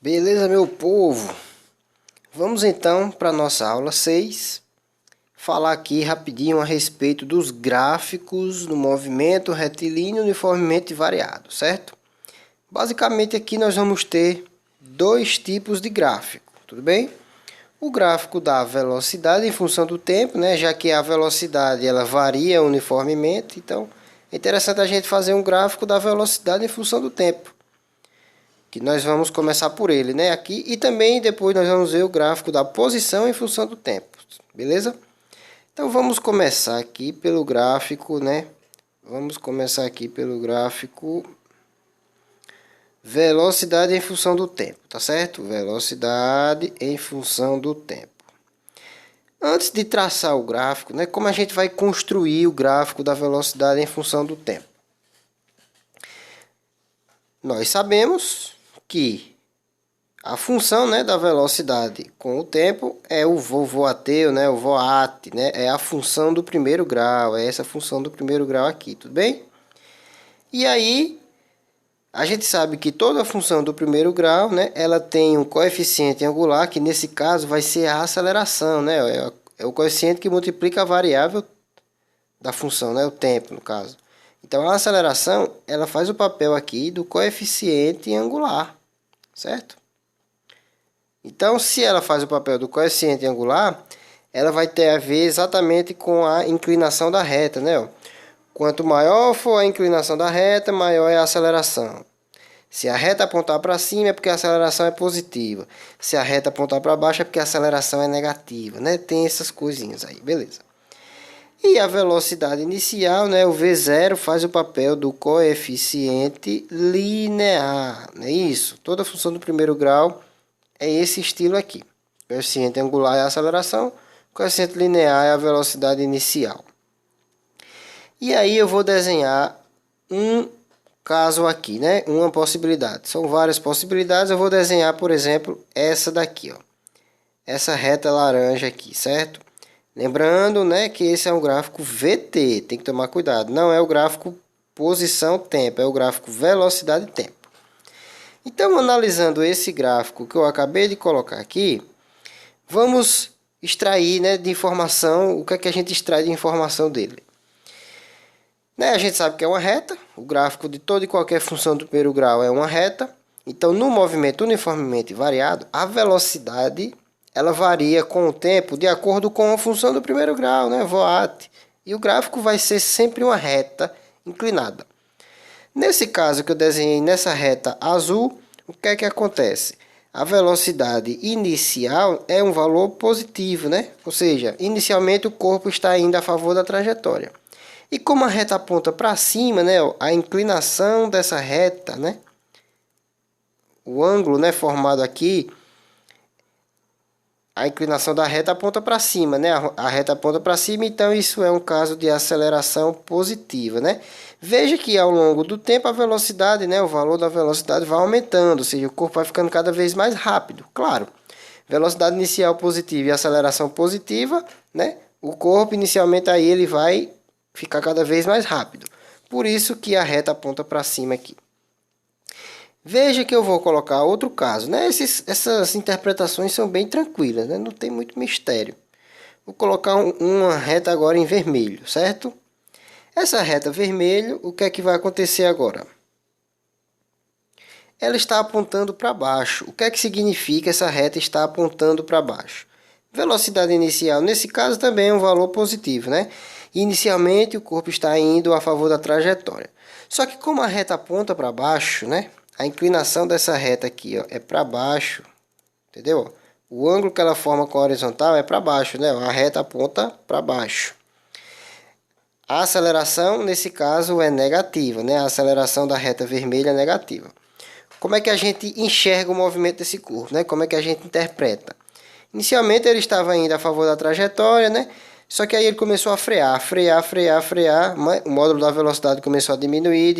Beleza, meu povo? Vamos então para nossa aula 6, falar aqui rapidinho a respeito dos gráficos no movimento retilíneo uniformemente variado, certo? Basicamente aqui nós vamos ter dois tipos de gráfico, tudo bem? O gráfico da velocidade em função do tempo, né? Já que a velocidade ela varia uniformemente, então é interessante a gente fazer um gráfico da velocidade em função do tempo. Que nós vamos começar por ele, né, aqui, e também depois nós vamos ver o gráfico da posição em função do tempo, beleza? Então vamos começar aqui pelo gráfico, né? Vamos começar aqui pelo gráfico velocidade em função do tempo, tá certo? Velocidade em função do tempo. Antes de traçar o gráfico, né, como a gente vai construir o gráfico da velocidade em função do tempo? Nós sabemos que a função, né, da velocidade com o tempo é o voateu, né, o voat, né, é a função do primeiro grau, é essa função do primeiro grau aqui, tudo bem? E aí, a gente sabe que toda função do primeiro grau, né, ela tem um coeficiente angular, que nesse caso vai ser a aceleração, né, é o coeficiente que multiplica a variável da função, né, o tempo, no caso. Então, a aceleração, ela faz o papel aqui do coeficiente angular, certo? Então, se ela faz o papel do coeficiente angular, ela vai ter a ver exatamente com a inclinação da reta, né? Quanto maior for a inclinação da reta, maior é a aceleração. Se a reta apontar para cima é porque a aceleração é positiva. Se a reta apontar para baixo é porque a aceleração é negativa, né? Tem essas coisinhas aí, beleza. E a velocidade inicial, né, o V0 faz o papel do coeficiente linear, não é isso? Toda função do primeiro grau é esse estilo aqui. Coeficiente angular é a aceleração, coeficiente linear é a velocidade inicial. E aí eu vou desenhar um caso aqui, né? Uma possibilidade. São várias possibilidades, eu vou desenhar, por exemplo, essa daqui, ó. Essa reta laranja aqui, certo? Lembrando, né, que esse é um gráfico VT, tem que tomar cuidado. Não é o gráfico posição-tempo, é o gráfico velocidade-tempo. Então, analisando esse gráfico que eu acabei de colocar aqui, vamos extrair, né, de informação, o que é que a gente extrai de informação dele. Né, a gente sabe que é uma reta, o gráfico de toda e qualquer função do primeiro grau é uma reta. Então, no movimento uniformemente variado, a velocidade ela varia com o tempo de acordo com a função do primeiro grau, né, voat. E o gráfico vai ser sempre uma reta inclinada. Nesse caso que eu desenhei nessa reta azul, o que é que acontece? A velocidade inicial é um valor positivo, né? Ou seja, inicialmente o corpo está indo a favor da trajetória. E como a reta aponta para cima, né, a inclinação dessa reta, né, o ângulo, né, formado aqui, a inclinação da reta aponta para cima, né? A reta aponta para cima, então isso é um caso de aceleração positiva, né? Veja que ao longo do tempo a velocidade, né, o valor da velocidade vai aumentando, ou seja, o corpo vai ficando cada vez mais rápido. Claro, velocidade inicial positiva e aceleração positiva, né? O corpo inicialmente aí ele vai ficar cada vez mais rápido. Por isso que a reta aponta para cima aqui. Veja que eu vou colocar outro caso, né? Essas interpretações são bem tranquilas, né? Não tem muito mistério. Vou colocar uma reta agora em vermelho, certo? Essa reta vermelho, o que é que vai acontecer agora? Ela está apontando para baixo. O que é que significa essa reta está apontando para baixo? Velocidade inicial, nesse caso, também é um valor positivo, né? Inicialmente, o corpo está indo a favor da trajetória. Só que como a reta aponta para baixo, né? A inclinação dessa reta aqui, ó, é para baixo, entendeu? O ângulo que ela forma com a horizontal é para baixo, né? A reta aponta para baixo. A aceleração, nesse caso, é negativa, né? A aceleração da reta vermelha é negativa. Como é que a gente enxerga o movimento desse corpo, né? Como é que a gente interpreta? Inicialmente ele estava indo a favor da trajetória, né? Só que aí ele começou a frear. O módulo da velocidade começou a diminuiu.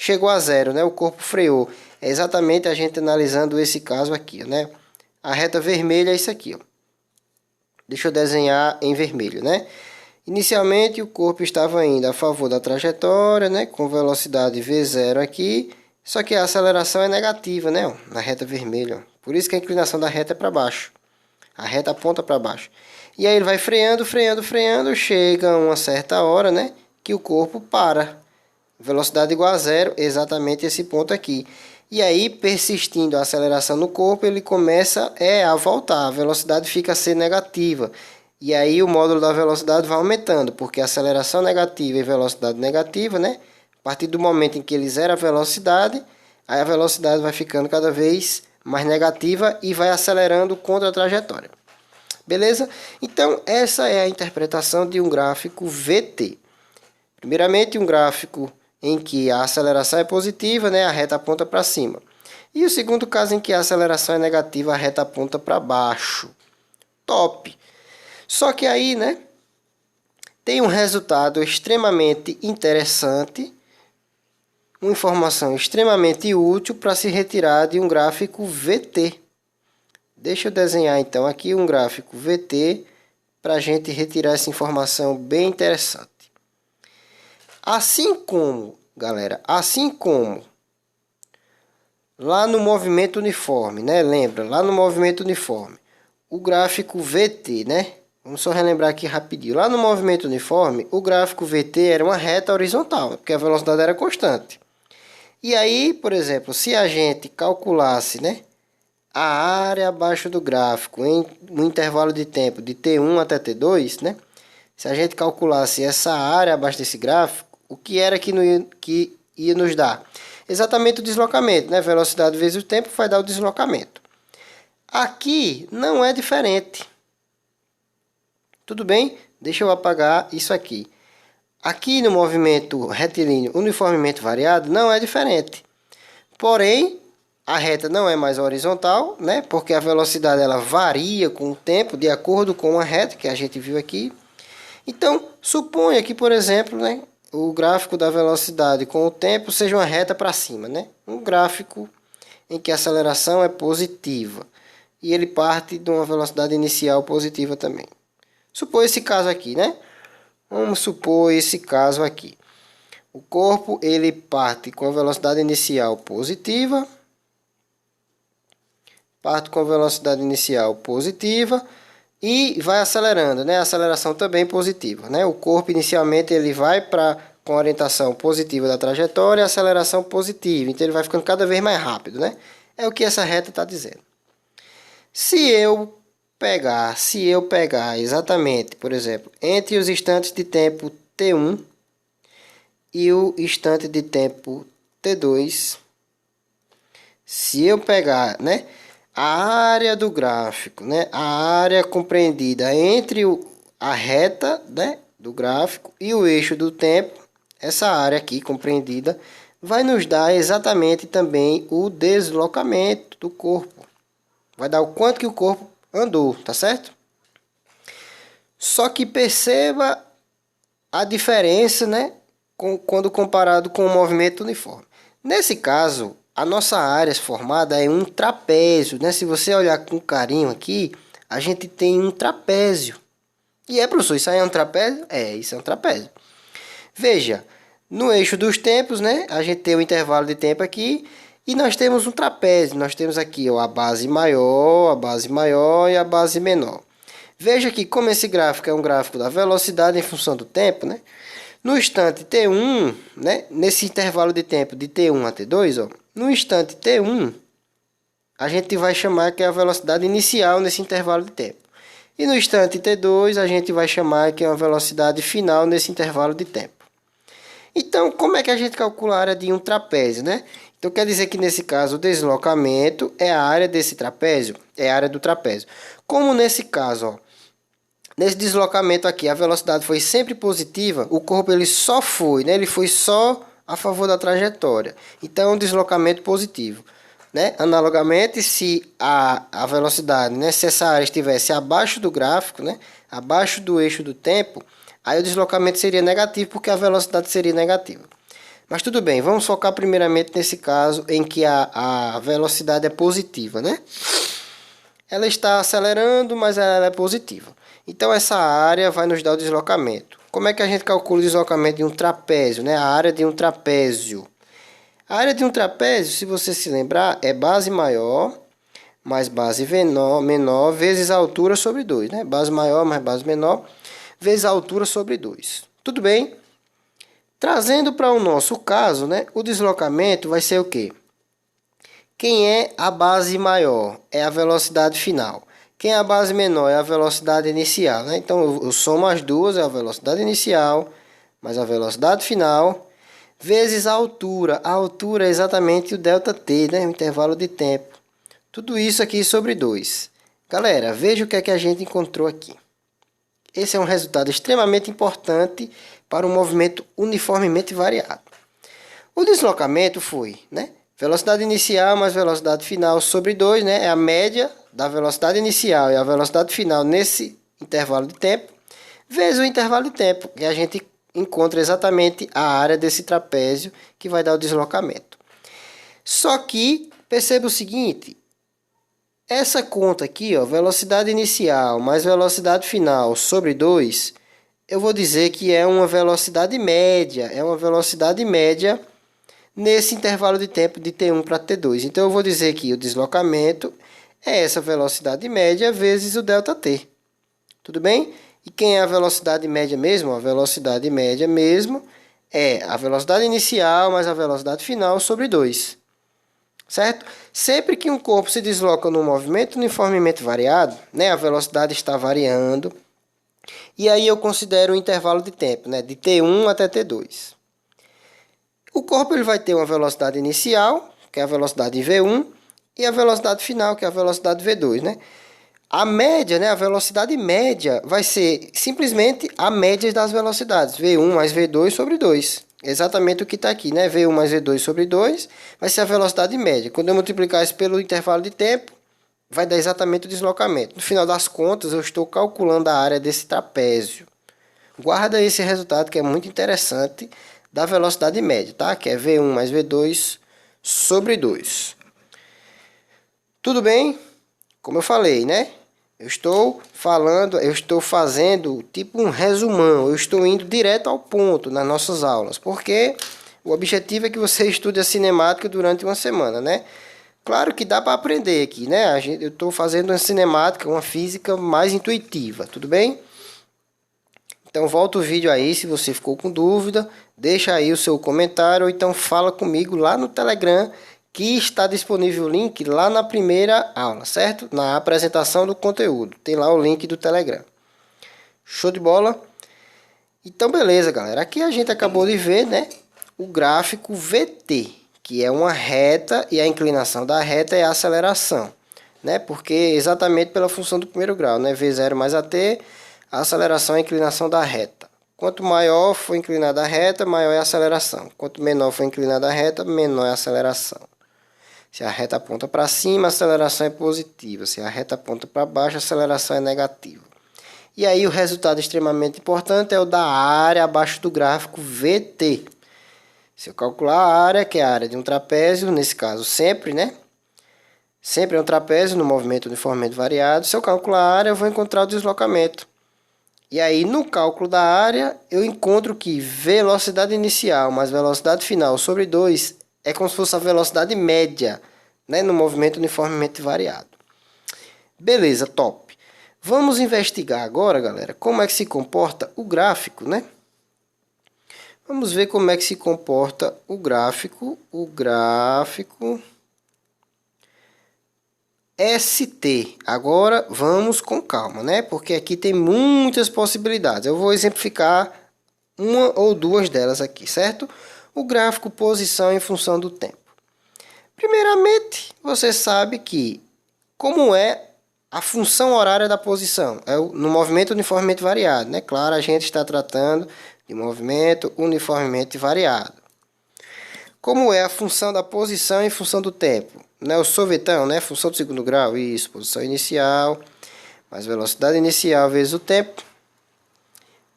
Chegou a zero, né? O corpo freou. É exatamente a gente analisando esse caso aqui, né? A reta vermelha é isso aqui, ó. Deixa eu desenhar em vermelho, né? Inicialmente o corpo estava indo a favor da trajetória, né? Com velocidade V0 aqui. Só que a aceleração é negativa, né? Ó, na reta vermelha. Ó. Por isso que a inclinação da reta é para baixo. A reta aponta para baixo. E aí ele vai freando, freando, freando. Chega uma certa hora, né? Que o corpo para. Velocidade igual a zero, exatamente esse ponto aqui. E aí, persistindo a aceleração no corpo, ele começa a voltar. A velocidade fica a ser negativa. E aí o módulo da velocidade vai aumentando, porque aceleração negativa e velocidade negativa, né? A partir do momento em que ele zera a velocidade, aí a velocidade vai ficando cada vez mais negativa e vai acelerando contra a trajetória. Beleza? Então, essa é a interpretação de um gráfico VT. Primeiramente, um gráfico em que a aceleração é positiva, né? A reta aponta para cima. E o segundo caso em que a aceleração é negativa, a reta aponta para baixo. Top! Só que aí, né? Tem um resultado extremamente interessante, uma informação extremamente útil para se retirar de um gráfico VT. Deixa eu desenhar então aqui um gráfico VT para a gente retirar essa informação bem interessante. Assim como, galera, assim como lá no movimento uniforme, né? Lembra, lá no movimento uniforme, o gráfico VT, né? Vamos só relembrar aqui rapidinho. Lá no movimento uniforme, o gráfico VT era uma reta horizontal, porque a velocidade era constante. E aí, por exemplo, se a gente calculasse, né, a área abaixo do gráfico em um intervalo de tempo de T1 até T2, né? Se a gente calculasse essa área abaixo desse gráfico, o que era que ia nos dar? Exatamente o deslocamento, né? Velocidade vezes o tempo vai dar o deslocamento. Aqui não é diferente. Tudo bem? Deixa eu apagar isso aqui. Aqui no movimento retilíneo uniformemente variado não é diferente. Porém, a reta não é mais horizontal, né? Porque a velocidade ela varia com o tempo de acordo com a reta que a gente viu aqui. Então, suponha que, por exemplo, né, o gráfico da velocidade com o tempo seja uma reta para cima, né? Um gráfico em que a aceleração é positiva e ele parte de uma velocidade inicial positiva também. Supor esse caso aqui, né? Vamos supor esse caso aqui. O corpo ele parte com a velocidade inicial positiva, e vai acelerando, né? A aceleração também positiva, né? O corpo inicialmente ele vai com a orientação positiva da trajetória, a aceleração positiva, então ele vai ficando cada vez mais rápido, né? É o que essa reta está dizendo. Se eu pegar exatamente, por exemplo, entre os instantes de tempo T1 e o instante de tempo T2, se eu pegar, né, a área do gráfico, né, a área compreendida entre a reta, né, do gráfico e o eixo do tempo, essa área aqui compreendida vai nos dar exatamente também o deslocamento do corpo. Vai dar o quanto que o corpo andou, tá certo? Só que perceba a diferença, né, quando comparado com o movimento uniforme. Nesse caso, a nossa área formada é um trapézio, né? Se você olhar com carinho aqui, a gente tem um trapézio. E professor, isso aí é um trapézio? Isso é um trapézio. Veja, no eixo dos tempos, né? A gente tem o intervalo de tempo aqui e nós temos um trapézio. Nós temos aqui ó, a base maior e a base menor. Veja que como esse gráfico é um gráfico da velocidade em função do tempo, né? No instante T1, né? Nesse intervalo de tempo de T1 a T2, ó, no instante T1, a gente vai chamar que é a velocidade inicial nesse intervalo de tempo. E no instante T2, a gente vai chamar que é uma velocidade final nesse intervalo de tempo. Então, como é que a gente calcula a área de um trapézio, né? Então, quer dizer que nesse caso, o deslocamento é a área desse trapézio, é a área do trapézio. Como nesse caso, ó, nesse deslocamento aqui, a velocidade foi sempre positiva, o corpo ele só foi, né? Ele foi só a favor da trajetória. Então, é um deslocamento positivo. Né? Analogamente, se a velocidade, né? Se essa área estivesse abaixo do gráfico, né? Abaixo do eixo do tempo, aí o deslocamento seria negativo, porque a velocidade seria negativa. Mas tudo bem, vamos focar primeiramente nesse caso em que a velocidade é positiva, né? Ela está acelerando, mas ela é positiva. Então, essa área vai nos dar o deslocamento. Como é que a gente calcula o deslocamento de um trapézio, né? A área de um trapézio. A área de um trapézio, se você se lembrar, é base maior mais base menor vezes a altura sobre 2, né? Base maior mais base menor vezes a altura sobre 2. Tudo bem? Trazendo para o nosso caso, né? O deslocamento vai ser o quê? Quem é a base maior? É a velocidade final. Quem é a base menor? É a velocidade inicial, né? Então, eu somo as duas, é a velocidade inicial mais a velocidade final, vezes a altura. A altura é exatamente o ΔT, né? O intervalo de tempo. Tudo isso aqui sobre 2. Galera, veja o que é que a gente encontrou aqui. Esse é um resultado extremamente importante para um movimento uniformemente variado. O deslocamento foi, né? Velocidade inicial mais velocidade final sobre 2, né? É a média da velocidade inicial e a velocidade final nesse intervalo de tempo, vezes o intervalo de tempo, que a gente encontra exatamente a área desse trapézio que vai dar o deslocamento. Só que, perceba o seguinte, essa conta aqui, ó, velocidade inicial mais velocidade final sobre 2, eu vou dizer que é uma velocidade média. É uma velocidade média nesse intervalo de tempo de T1 para T2. Então, eu vou dizer que o deslocamento é essa velocidade média vezes o ΔT. Tudo bem? E quem é a velocidade média mesmo? A velocidade média mesmo é a velocidade inicial mais a velocidade final sobre 2. Certo? Sempre que um corpo se desloca num movimento uniformemente variado, né, a velocidade está variando, e aí eu considero o intervalo de tempo, né, de T1 até T2. O corpo ele vai ter uma velocidade inicial, que é a velocidade V1, e a velocidade final, que é a velocidade V2, né? A média, né, a velocidade média vai ser simplesmente a média das velocidades, V1 mais V2 sobre 2. Exatamente o que está aqui, né? V1 mais V2 sobre 2 vai ser a velocidade média. Quando eu multiplicar isso pelo intervalo de tempo, vai dar exatamente o deslocamento. No final das contas, eu estou calculando a área desse trapézio. Guarda esse resultado que é muito interessante da velocidade média, tá? Que é V1 mais V2 sobre 2. Tudo bem? Como eu falei, né? Eu estou fazendo tipo um resumão, eu estou indo direto ao ponto nas nossas aulas, porque o objetivo é que você estude a cinemática durante uma semana, né? Claro que dá para aprender aqui, né? Eu estou fazendo uma cinemática, uma física mais intuitiva, tudo bem? Então volta o vídeo aí, se você ficou com dúvida, deixa aí o seu comentário, ou então fala comigo lá no Telegram, que está disponível o link lá na primeira aula, certo? Na apresentação do conteúdo. Tem lá o link do Telegram. Show de bola? Então, beleza, galera. Aqui a gente acabou de ver, né, o gráfico VT, que é uma reta e a inclinação da reta é a aceleração, né? Porque exatamente pela função do primeiro grau, né? V0 mais AT, a aceleração é a inclinação da reta. Quanto maior for inclinada a reta, maior é a aceleração. Quanto menor for inclinada a reta, menor é a aceleração. Se a reta aponta para cima, a aceleração é positiva. Se a reta aponta para baixo, a aceleração é negativa. E aí o resultado extremamente importante é o da área abaixo do gráfico VT. Se eu calcular a área, que é a área de um trapézio, nesse caso sempre, né? Sempre é um trapézio no movimento uniformemente variado. Se eu calcular a área, eu vou encontrar o deslocamento. E aí no cálculo da área, eu encontro que velocidade inicial mais velocidade final sobre 2 é como se fosse a velocidade média, né, no movimento uniformemente variado. Beleza, top. Vamos investigar agora, galera, como é que se comporta o gráfico, né? Vamos ver como é que se comporta o gráfico ST. Agora vamos com calma, né? Porque aqui tem muitas possibilidades. Eu vou exemplificar uma ou duas delas aqui, certo? O gráfico posição em função do tempo. Primeiramente, você sabe que como é a função horária da posição? É no movimento uniformemente variado, né? Claro, a gente está tratando de movimento uniformemente variado. Como é a função da posição em função do tempo? Né? O sorvetão, né? Função do segundo grau, isso, posição inicial, mais velocidade inicial vezes o tempo,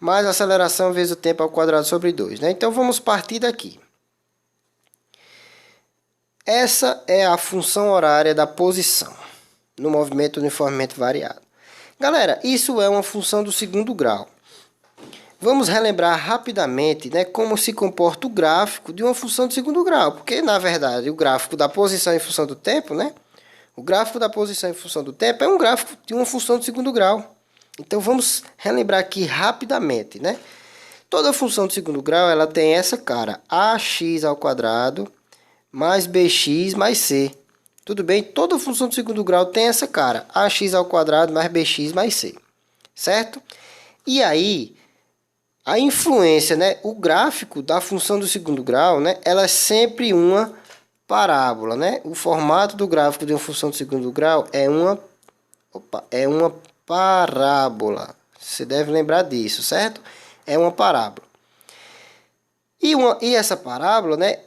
mais aceleração vezes o tempo ao quadrado sobre 2. Né? Então, vamos partir daqui. Essa é a função horária da posição no movimento uniformemente variado. Galera, isso é uma função do segundo grau. Vamos relembrar rapidamente, né, como se comporta o gráfico de uma função de segundo grau, porque na verdade o gráfico da posição em função do tempo, né, o gráfico da posição em função do tempo é um gráfico de uma função de segundo grau. Então vamos relembrar aqui rapidamente, né? Toda função de segundo grau ela tem essa cara, ax ao quadrado mais bx mais c. Tudo bem? Toda função de segundo grau tem essa cara, ax ao quadrado mais bx mais c, certo? E aí a influência, né, o gráfico da função do segundo grau, né, ela é sempre uma parábola, né? O formato do gráfico de uma função de segundo grau é uma parábola. Você deve lembrar disso, certo? É uma parábola. E essa parábola, né,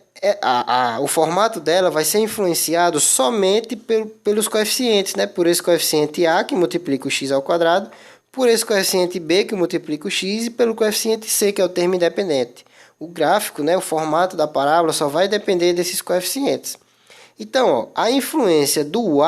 o formato dela vai ser influenciado somente pelos coeficientes, né? Por esse coeficiente a, que multiplica o x ao quadrado, por esse coeficiente b, que multiplica o x, e pelo coeficiente c, que é o termo independente. O gráfico, né, o formato da parábola só vai depender desses coeficientes. Então, ó, a influência do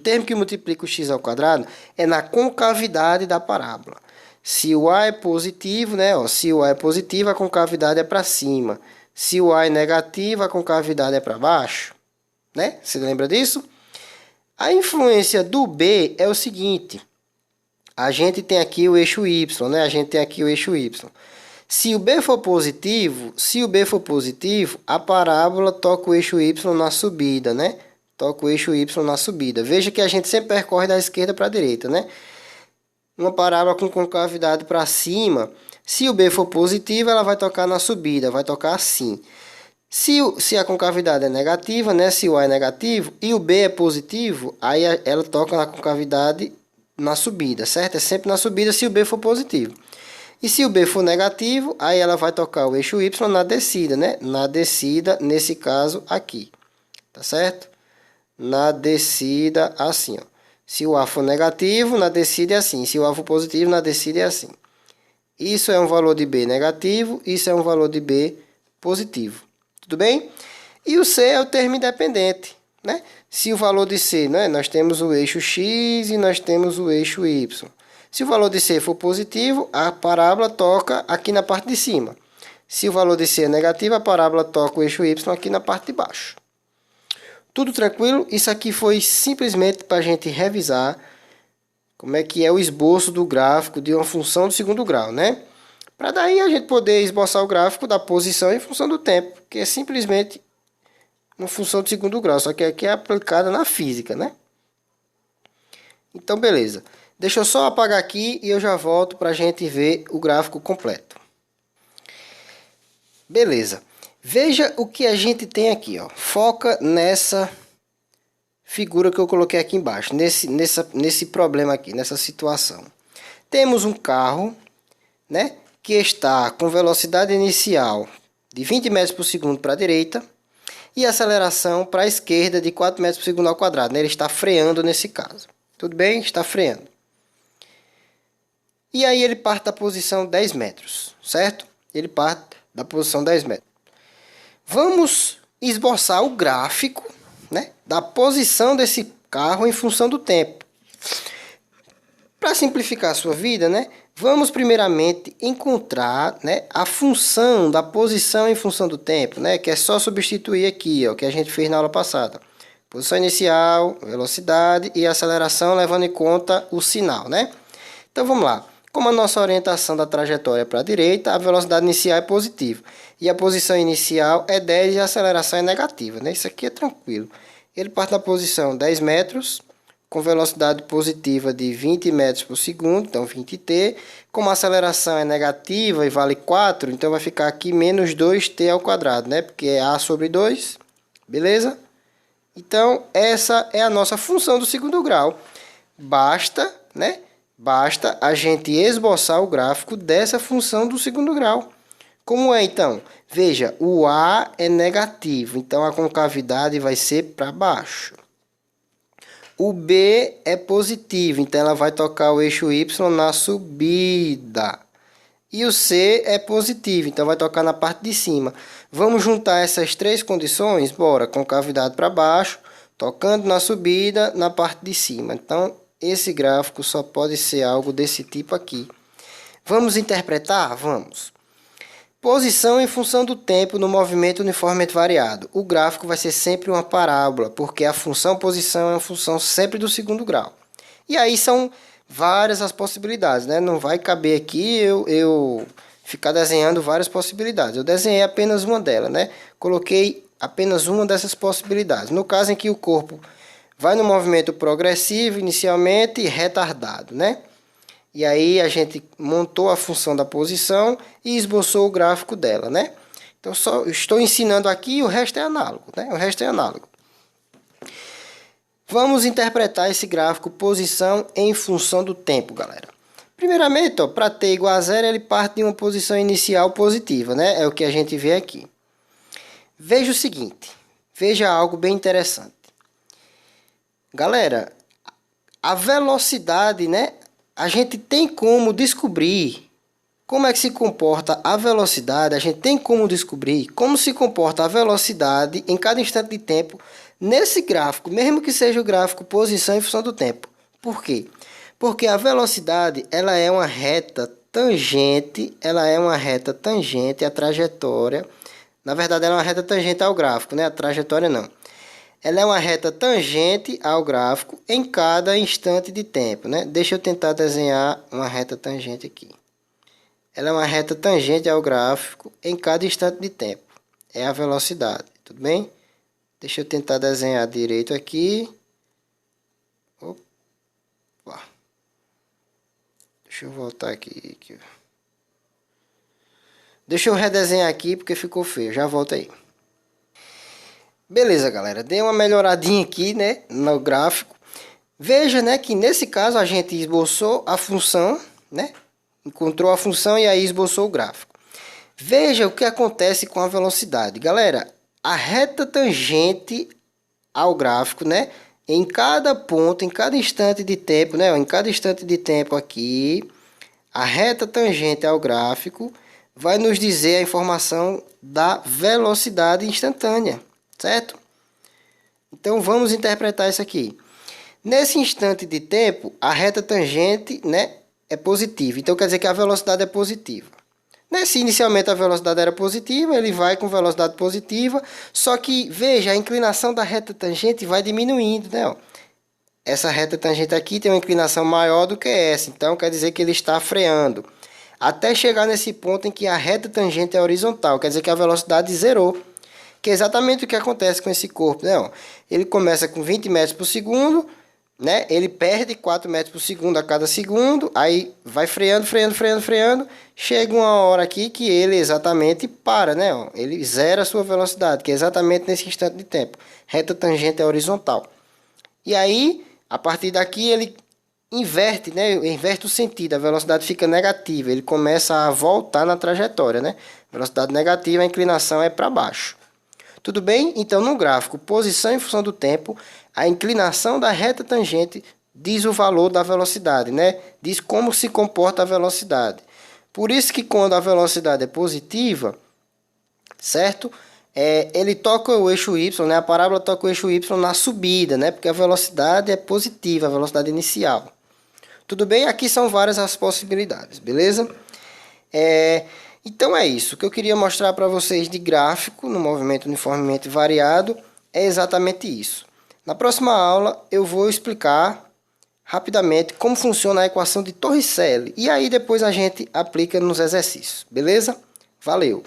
termo que multiplica o x ao quadrado, é na concavidade da parábola. Se o a é positivo, né, ó, se o a é positivo, a concavidade é para cima. Se o a é negativo, a concavidade é para baixo. Né? Você lembra disso? A influência do b é o seguinte. A gente tem aqui o eixo y, né? Se o b for positivo, a parábola toca o eixo y na subida, né? Veja que a gente sempre percorre da esquerda para a direita, né? Uma parábola com concavidade para cima, se o b for positivo, ela vai tocar na subida, vai tocar assim. Se a concavidade é negativa, né? Se o a é negativo e o b é positivo, aí ela toca na concavidade na subida, certo? É sempre na subida se o b for positivo. E se o b for negativo, aí ela vai tocar o eixo y na descida, né? Na descida, nesse caso aqui, tá certo? Na descida, assim, ó. Se o a for negativo, na descida é assim. Se o a for positivo, na descida é assim. Isso é um valor de b negativo, isso é um valor de b positivo. Tudo bem? E o c é o termo independente, né? Se o valor de c, né, nós temos o eixo x e nós temos o eixo y. Se o valor de c for positivo, a parábola toca aqui na parte de cima. Se o valor de c é negativo, a parábola toca o eixo y aqui na parte de baixo. Tudo tranquilo? Isso aqui foi simplesmente para a gente revisar como é que é o esboço do gráfico de uma função de segundo grau, né? Para daí a gente poder esboçar o gráfico da posição em função do tempo, que é simplesmente uma função de segundo grau, só que aqui é aplicada na física, né? Então, beleza. Deixa eu só apagar aqui e eu já volto para a gente ver o gráfico completo. Beleza. Veja o que a gente tem aqui, ó. Foca nessa figura que eu coloquei aqui embaixo, nesse problema aqui, nessa situação. Temos um carro, né, que está com velocidade inicial de 20 metros por segundo para a direita e aceleração para a esquerda de 4 metros por segundo ao quadrado, né? Ele está freando nesse caso. Tudo bem? Está freando. E aí ele parte da posição 10 metros, certo? Ele parte da posição 10 metros. Vamos esboçar o gráfico, né, da posição desse carro em função do tempo. Para simplificar a sua vida, né, vamos primeiramente encontrar, né, a função da posição em função do tempo, né, que é só substituir aqui, ó, que a gente fez na aula passada. Posição inicial, velocidade e aceleração, levando em conta o sinal, né? Então vamos lá. Como a nossa orientação da trajetória é para a direita, a velocidade inicial é positiva. E a posição inicial é 10 e a aceleração é negativa, né? Isso aqui é tranquilo. Ele parte da posição 10 metros, com velocidade positiva de 20 metros por segundo, então 20t. Como a aceleração é negativa e vale 4, então vai ficar aqui menos 2t ao quadrado, né? Porque é a sobre 2, beleza? Então, essa é a nossa função do segundo grau. Basta, né? Basta a gente esboçar o gráfico dessa função do segundo grau. Como é, então? Veja, o A é negativo, então a concavidade vai ser para baixo. O B é positivo, então ela vai tocar o eixo Y na subida. E o C é positivo, então vai tocar na parte de cima. Vamos juntar essas três condições? Bora, concavidade para baixo, tocando na subida, na parte de cima. Então, esse gráfico só pode ser algo desse tipo aqui. Vamos interpretar? Vamos. Posição em função do tempo no movimento uniformemente variado. O gráfico vai ser sempre uma parábola, porque a função posição é uma função sempre do segundo grau. E aí são várias as possibilidades, né? Não vai caber aqui eu ficar desenhando várias possibilidades. Eu desenhei apenas uma delas, né? Coloquei apenas uma dessas possibilidades. No caso em que o corpo vai no movimento progressivo inicialmente e retardado, né? E aí a gente montou a função da posição e esboçou o gráfico dela, né? Então só estou ensinando aqui e o resto é análogo, né? O resto é análogo. Vamos interpretar esse gráfico posição em função do tempo, galera. Primeiramente, para t igual a zero, ele parte de uma posição inicial positiva, né? É o que a gente vê aqui. Veja o seguinte, veja algo bem interessante. Galera, a velocidade, né? A gente tem como descobrir como é que se comporta a velocidade, a gente tem como descobrir como se comporta a velocidade em cada instante de tempo nesse gráfico, mesmo que seja o gráfico posição em função do tempo. Por quê? Porque a velocidade, ela é uma reta tangente, à trajetória. Na verdade, ela é uma reta tangente ao gráfico, né? A trajetória não. Ela é uma reta tangente ao gráfico em cada instante de tempo, né? Deixa eu tentar desenhar uma reta tangente aqui. Ela é uma reta tangente ao gráfico em cada instante de tempo. É a velocidade, tudo bem? Deixa eu tentar desenhar direito aqui. Opa. Deixa eu voltar aqui. Deixa eu redesenhar aqui porque ficou feio. Já volto aí. Beleza, galera. Dei uma melhoradinha aqui, né, no gráfico. Veja, né, que nesse caso a gente esboçou a função, né? Encontrou a função e aí esboçou o gráfico. Veja o que acontece com a velocidade. Galera, a reta tangente ao gráfico, né? Em cada ponto, em cada instante de tempo, né? Em cada instante de tempo aqui, a reta tangente ao gráfico vai nos dizer a informação da velocidade instantânea, certo? Então vamos interpretar isso aqui. Nesse instante de tempo, a reta tangente, né, é positiva. Então quer dizer que a velocidade é positiva. Né? Se inicialmente a velocidade era positiva, ele vai com velocidade positiva. Só que, veja, a inclinação da reta tangente vai diminuindo, né? Ó. Essa reta tangente aqui tem uma inclinação maior do que essa. Então quer dizer que ele está freando. Até chegar nesse ponto em que a reta tangente é horizontal. Quer dizer que a velocidade zerou. Que é exatamente o que acontece com esse corpo, né? Ó. Ele começa com 20 metros por segundo, né? Ele perde 4 metros por segundo a cada segundo, aí vai freando. Chega uma hora aqui que ele exatamente para, né? Ó. Ele zera a sua velocidade, que é exatamente nesse instante de tempo. Reta tangente é horizontal. E aí, a partir daqui, ele inverte, né? Inverte o sentido, a velocidade fica negativa, ele começa a voltar na trajetória, né? Velocidade negativa, a inclinação é para baixo. Tudo bem? Então, no gráfico, posição em função do tempo, a inclinação da reta tangente diz o valor da velocidade, né? Diz como se comporta a velocidade. Por isso que quando a velocidade é positiva, certo? Ele toca o eixo Y, né? A parábola toca o eixo Y na subida, né? Porque a velocidade é positiva, a velocidade inicial. Tudo bem? Aqui são várias as possibilidades, beleza? Então é isso. O que eu queria mostrar para vocês de gráfico no movimento uniformemente variado é exatamente isso. Na próxima aula eu vou explicar rapidamente como funciona a equação de Torricelli. E aí depois a gente aplica nos exercícios, beleza? Valeu!